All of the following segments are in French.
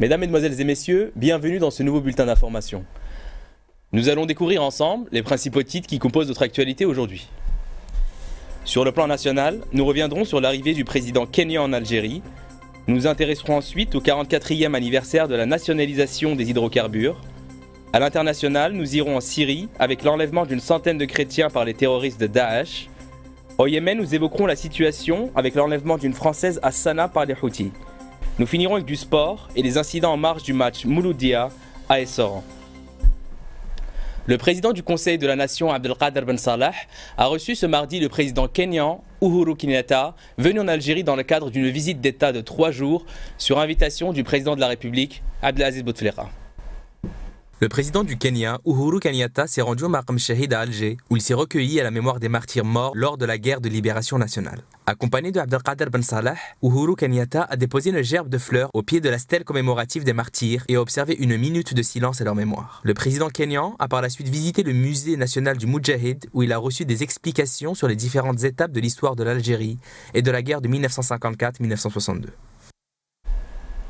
Mesdames, Mesdemoiselles et Messieurs, bienvenue dans ce nouveau bulletin d'information. Nous allons découvrir ensemble les principaux titres qui composent notre actualité aujourd'hui. Sur le plan national, nous reviendrons sur l'arrivée du président kenyan en Algérie. Nous nous intéresserons ensuite au 44e anniversaire de la nationalisation des hydrocarbures. À l'international, nous irons en Syrie avec l'enlèvement d'une centaine de chrétiens par les terroristes de Daesh. Au Yémen, nous évoquerons la situation avec l'enlèvement d'une Française à Sanaa par les Houthis. Nous finirons avec du sport et les incidents en marge du match Mouloudia à Essaouira. Le président du Conseil de la Nation, Abdelkader Ben Salah, a reçu ce mardi le président kenyan, Uhuru Kenyatta, venu en Algérie dans le cadre d'une visite d'État de 3 jours sur invitation du président de la République, Abdelaziz Bouteflika. Le président du Kenya, Uhuru Kenyatta, s'est rendu au Maqam Shahid à Alger, où il s'est recueilli à la mémoire des martyrs morts lors de la guerre de libération nationale. Accompagné de Abdelkader Ben Salah, Uhuru Kenyatta a déposé une gerbe de fleurs au pied de la stèle commémorative des martyrs et a observé une minute de silence à leur mémoire. Le président kenyan a par la suite visité le musée national du Moudjahid, où il a reçu des explications sur les différentes étapes de l'histoire de l'Algérie et de la guerre de 1954-1962.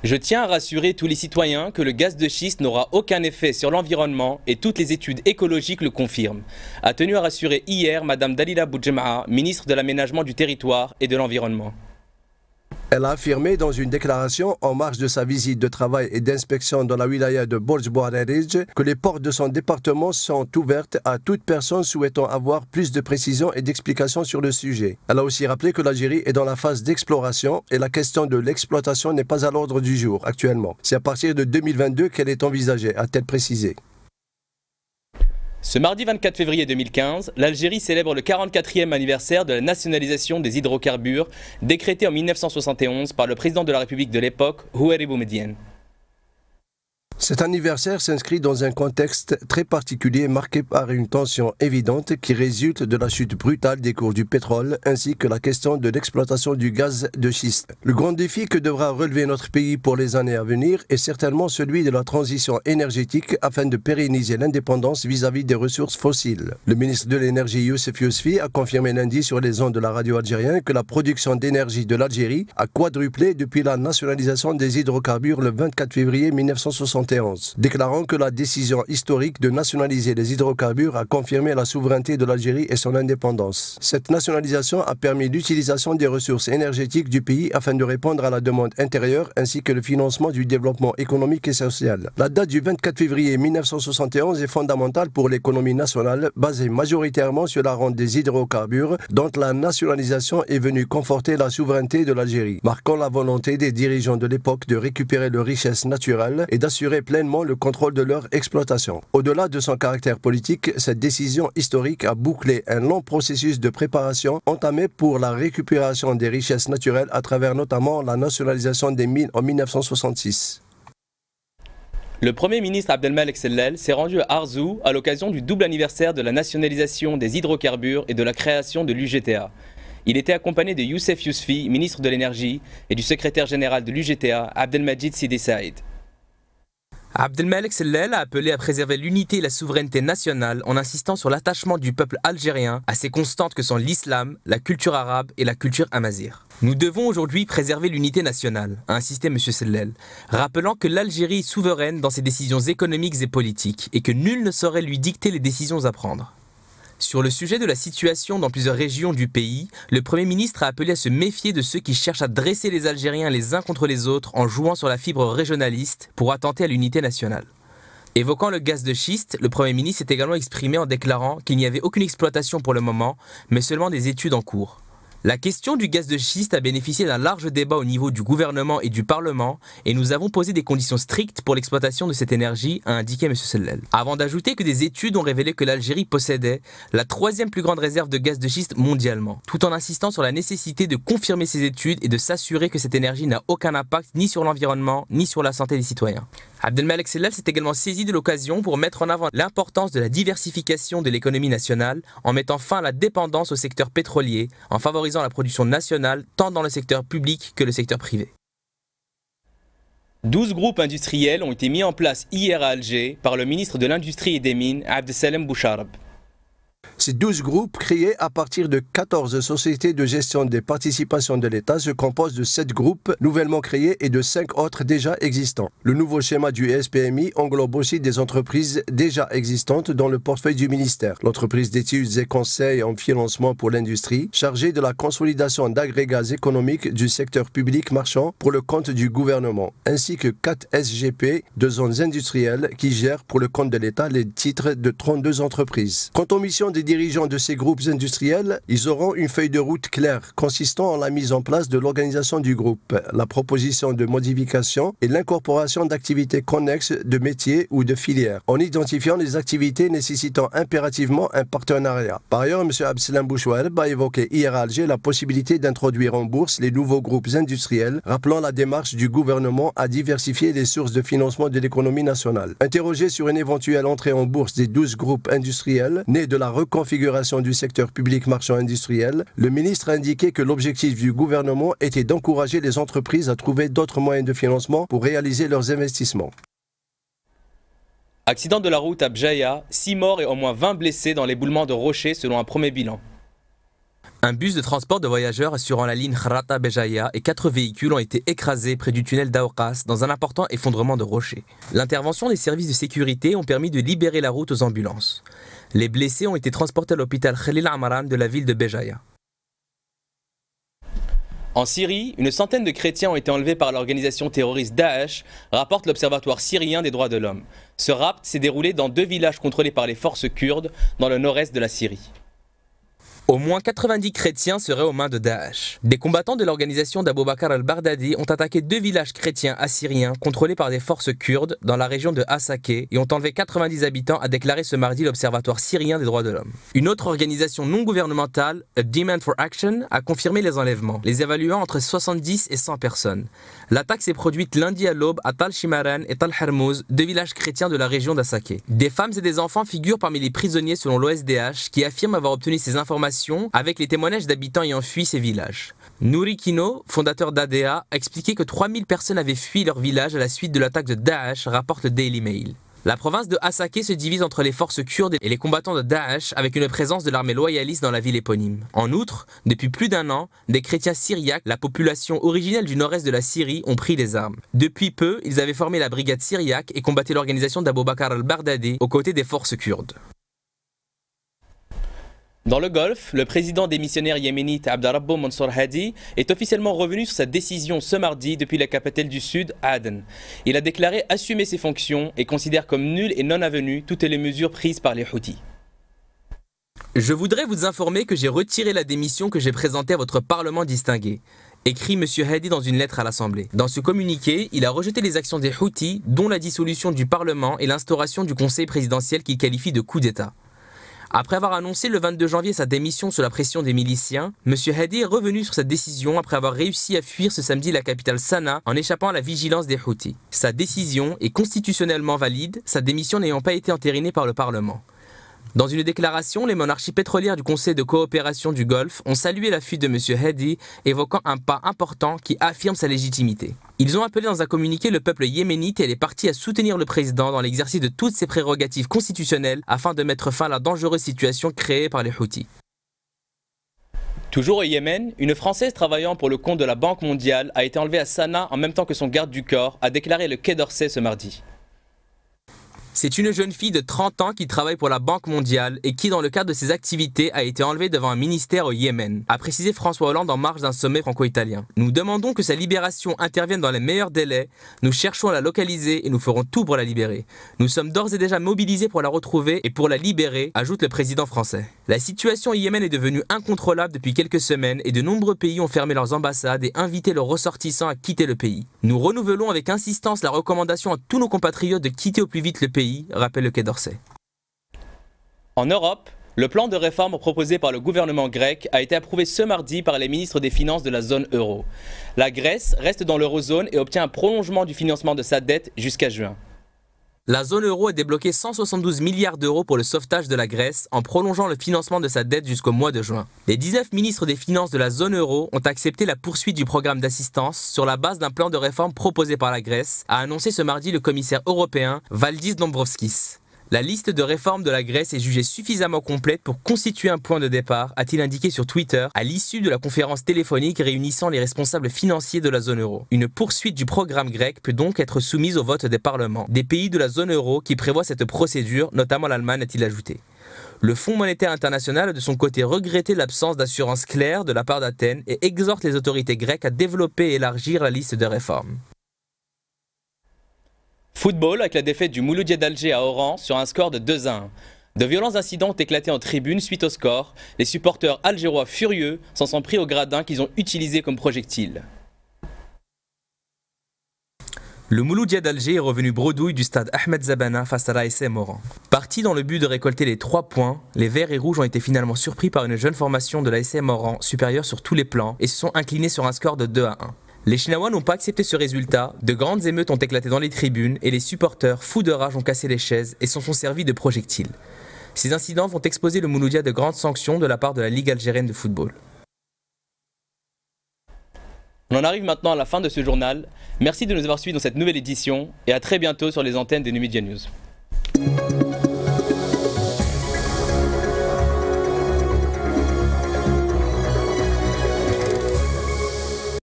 Je tiens à rassurer tous les citoyens que le gaz de schiste n'aura aucun effet sur l'environnement et toutes les études écologiques le confirment, a tenu à rassurer hier Mme Dalila Boudjema'a, ministre de l'Aménagement du Territoire et de l'Environnement. Elle a affirmé dans une déclaration en marge de sa visite de travail et d'inspection dans la wilaya de Borj Bouarerij que les portes de son département sont ouvertes à toute personne souhaitant avoir plus de précisions et d'explications sur le sujet. Elle a aussi rappelé que l'Algérie est dans la phase d'exploration et la question de l'exploitation n'est pas à l'ordre du jour actuellement. C'est à partir de 2022 qu'elle est envisagée, a-t-elle précisé. Ce mardi 24 février 2015, l'Algérie célèbre le 44e anniversaire de la nationalisation des hydrocarbures décrétée en 1971 par le président de la République de l'époque, Houari Boumedienne. Cet anniversaire s'inscrit dans un contexte très particulier marqué par une tension évidente qui résulte de la chute brutale des cours du pétrole ainsi que la question de l'exploitation du gaz de schiste. Le grand défi que devra relever notre pays pour les années à venir est certainement celui de la transition énergétique afin de pérenniser l'indépendance vis-à-vis des ressources fossiles. Le ministre de l'Énergie Youssef Yousfi a confirmé lundi sur les ondes de la radio algérienne que la production d'énergie de l'Algérie a quadruplé depuis la nationalisation des hydrocarbures le 24 février 1971. Déclarant que la décision historique de nationaliser les hydrocarbures a confirmé la souveraineté de l'Algérie et son indépendance. Cette nationalisation a permis l'utilisation des ressources énergétiques du pays afin de répondre à la demande intérieure ainsi que le financement du développement économique et social. La date du 24 février 1971 est fondamentale pour l'économie nationale, basée majoritairement sur la rente des hydrocarbures, dont la nationalisation est venue conforter la souveraineté de l'Algérie, marquant la volonté des dirigeants de l'époque de récupérer leurs richesses naturelles et d'assurer pleinement le contrôle de leur exploitation. Au-delà de son caractère politique, cette décision historique a bouclé un long processus de préparation entamé pour la récupération des richesses naturelles à travers notamment la nationalisation des mines en 1966. Le Premier ministre Abdelmalek Sellel s'est rendu à Arzou à l'occasion du double anniversaire de la nationalisation des hydrocarbures et de la création de l'UGTA. Il était accompagné de Youssef Yousfi, ministre de l'Énergie, et du secrétaire général de l'UGTA, Abdelmajid Sidi Saïd. Abdelmalek Sellel a appelé à préserver l'unité et la souveraineté nationale en insistant sur l'attachement du peuple algérien à ces constantes que sont l'islam, la culture arabe et la culture amazigh. Nous devons aujourd'hui préserver l'unité nationale, a insisté M. Sellel, rappelant que l'Algérie est souveraine dans ses décisions économiques et politiques et que nul ne saurait lui dicter les décisions à prendre. Sur le sujet de la situation dans plusieurs régions du pays, le Premier ministre a appelé à se méfier de ceux qui cherchent à dresser les Algériens les uns contre les autres en jouant sur la fibre régionaliste pour attenter à l'unité nationale. Évoquant le gaz de schiste, le Premier ministre s'est également exprimé en déclarant qu'il n'y avait aucune exploitation pour le moment, mais seulement des études en cours. La question du gaz de schiste a bénéficié d'un large débat au niveau du gouvernement et du Parlement et nous avons posé des conditions strictes pour l'exploitation de cette énergie, a indiqué M. Sellel. Avant d'ajouter que des études ont révélé que l'Algérie possédait la 3e plus grande réserve de gaz de schiste mondialement, tout en insistant sur la nécessité de confirmer ces études et de s'assurer que cette énergie n'a aucun impact ni sur l'environnement ni sur la santé des citoyens. Abdelmalek Sellel s'est également saisi de l'occasion pour mettre en avant l'importance de la diversification de l'économie nationale en mettant fin à la dépendance au secteur pétrolier, en favorisant la production nationale tant dans le secteur public que le secteur privé. 12 groupes industriels ont été mis en place hier à Alger par le ministre de l'Industrie et des Mines, Abdesalem Boucharab. Ces 12 groupes, créés à partir de 14 sociétés de gestion des participations de l'État, se composent de 7 groupes nouvellement créés et de 5 autres déjà existants. Le nouveau schéma du SPMI englobe aussi des entreprises déjà existantes dans le portefeuille du ministère. L'entreprise d'études et conseils en financement pour l'industrie, chargée de la consolidation d'agrégats économiques du secteur public marchand pour le compte du gouvernement, ainsi que 4 SGP de zones industrielles qui gèrent pour le compte de l'État les titres de 32 entreprises. Quant aux missions des dirigeants de ces groupes industriels, ils auront une feuille de route claire consistant en la mise en place de l'organisation du groupe, la proposition de modifications et l'incorporation d'activités connexes de métiers ou de filières, en identifiant les activités nécessitant impérativement un partenariat. Par ailleurs, M. Abdeslam Bouchouareb a évoqué hier à Alger la possibilité d'introduire en bourse les nouveaux groupes industriels, rappelant la démarche du gouvernement à diversifier les sources de financement de l'économie nationale. Interrogé sur une éventuelle entrée en bourse des 12 groupes industriels nés de la reconfiguration du secteur public marchand industriel, le ministre a indiqué que l'objectif du gouvernement était d'encourager les entreprises à trouver d'autres moyens de financement pour réaliser leurs investissements. Accident de la route à Bjaïa, 6 morts et au moins 20 blessés dans l'éboulement de rochers selon un premier bilan. Un bus de transport de voyageurs assurant la ligne Khrata-Béjaïa et 4 véhicules ont été écrasés près du tunnel d'Aoukas dans un important effondrement de rochers. L'intervention des services de sécurité ont permis de libérer la route aux ambulances. Les blessés ont été transportés à l'hôpital Khalil Amaran de la ville de Béjaïa. En Syrie, une centaine de chrétiens ont été enlevés par l'organisation terroriste Daesh, rapporte l'Observatoire syrien des droits de l'homme. Ce rapt s'est déroulé dans 2 villages contrôlés par les forces kurdes dans le nord-est de la Syrie. Au moins 90 chrétiens seraient aux mains de Daesh. Des combattants de l'organisation d'Abou Bakr al-Baghdadi ont attaqué 2 villages chrétiens assyriens contrôlés par des forces kurdes dans la région de Hasakeh et ont enlevé 90 habitants, a déclaré ce mardi l'Observatoire syrien des droits de l'homme. Une autre organisation non gouvernementale, A Demand for Action, a confirmé les enlèvements, les évaluant entre 70 et 100 personnes. L'attaque s'est produite lundi à l'aube à Tal Shimaran et Tal Hermouz, 2 villages chrétiens de la région d'Hasakeh. Des femmes et des enfants figurent parmi les prisonniers selon l'OSDH qui affirme avoir obtenu ces informations avec les témoignages d'habitants ayant fui ces villages. Nouri Kino, fondateur d'ADA, a expliqué que 3000 personnes avaient fui leur village à la suite de l'attaque de Daesh, rapporte le Daily Mail. La province de Hasakeh se divise entre les forces kurdes et les combattants de Daesh avec une présence de l'armée loyaliste dans la ville éponyme. En outre, depuis plus d'1 an, des chrétiens syriaques, la population originelle du nord-est de la Syrie, ont pris les armes. Depuis peu, ils avaient formé la brigade syriaque et combattaient l'organisation d'Abou Bakr al-Baghdadi aux côtés des forces kurdes. Dans le Golfe, le président des missionnaires yéménites Abderrabbo Mansour Hadi est officiellement revenu sur sa décision ce mardi depuis la capitale du Sud, Aden. Il a déclaré assumer ses fonctions et considère comme nulles et non avenues toutes les mesures prises par les Houthis. Je voudrais vous informer que j'ai retiré la démission que j'ai présentée à votre Parlement distingué, écrit M. Hadi dans une lettre à l'Assemblée. Dans ce communiqué, il a rejeté les actions des Houthis, dont la dissolution du Parlement et l'instauration du Conseil présidentiel qu'il qualifie de coup d'État. Après avoir annoncé le 22 janvier sa démission sous la pression des miliciens, M. Hadi est revenu sur cette décision après avoir réussi à fuir ce samedi la capitale Sanaa en échappant à la vigilance des Houthis. Sa décision est constitutionnellement valide, sa démission n'ayant pas été entérinée par le Parlement. Dans une déclaration, les monarchies pétrolières du Conseil de coopération du Golfe ont salué la fuite de M. Hadi, évoquant un pas important qui affirme sa légitimité. Ils ont appelé dans un communiqué le peuple yéménite et les partis à soutenir le président dans l'exercice de toutes ses prérogatives constitutionnelles afin de mettre fin à la dangereuse situation créée par les Houthis. Toujours au Yémen, une Française travaillant pour le compte de la Banque mondiale a été enlevée à Sanaa en même temps que son garde du corps, a déclaré le Quai d'Orsay ce mardi. C'est une jeune fille de 30 ans qui travaille pour la Banque mondiale et qui, dans le cadre de ses activités, a été enlevée devant un ministère au Yémen, a précisé François Hollande en marge d'un sommet franco-italien. Nous demandons que sa libération intervienne dans les meilleurs délais, nous cherchons à la localiser et nous ferons tout pour la libérer. Nous sommes d'ores et déjà mobilisés pour la retrouver et pour la libérer, ajoute le président français. La situation au Yémen est devenue incontrôlable depuis quelques semaines et de nombreux pays ont fermé leurs ambassades et invité leurs ressortissants à quitter le pays. Nous renouvelons avec insistance la recommandation à tous nos compatriotes de quitter au plus vite le pays, rappelle le Quai d'Orsay. En Europe, le plan de réforme proposé par le gouvernement grec a été approuvé ce mardi par les ministres des Finances de la zone euro. La Grèce reste dans l'eurozone et obtient un prolongement du financement de sa dette jusqu'à juin. La zone euro a débloqué 172 milliards d'euros pour le sauvetage de la Grèce en prolongeant le financement de sa dette jusqu'au mois de juin. Les 19 ministres des Finances de la zone euro ont accepté la poursuite du programme d'assistance sur la base d'un plan de réforme proposé par la Grèce, a annoncé ce mardi le commissaire européen Valdis Dombrovskis. La liste de réformes de la Grèce est jugée suffisamment complète pour constituer un point de départ, a-t-il indiqué sur Twitter à l'issue de la conférence téléphonique réunissant les responsables financiers de la zone euro. Une poursuite du programme grec peut donc être soumise au vote des parlements des pays de la zone euro qui prévoient cette procédure, notamment l'Allemagne, a-t-il ajouté. Le Fonds monétaire international a de son côté regretté l'absence d'assurance claire de la part d'Athènes et exhorte les autorités grecques à développer et élargir la liste de réformes. Football avec la défaite du Mouloudia d'Alger à Oran sur un score de 2-1. De violents incidents ont éclaté en tribune suite au score. Les supporters algérois furieux s'en sont pris aux gradins qu'ils ont utilisés comme projectiles. Le Mouloudia d'Alger est revenu bredouille du stade Ahmed Zabana face à l'ASM Oran. Partis dans le but de récolter les 3 points, les Verts et Rouges ont été finalement surpris par une jeune formation de l'ASM Oran supérieure sur tous les plans et se sont inclinés sur un score de 2-1. Les Chinois n'ont pas accepté ce résultat, de grandes émeutes ont éclaté dans les tribunes et les supporters, fous de rage, ont cassé les chaises et s'en sont servis de projectiles. Ces incidents vont exposer le Mouloudia de grandes sanctions de la part de la Ligue algérienne de football. On en arrive maintenant à la fin de ce journal. Merci de nous avoir suivis dans cette nouvelle édition et à très bientôt sur les antennes des Numidia News.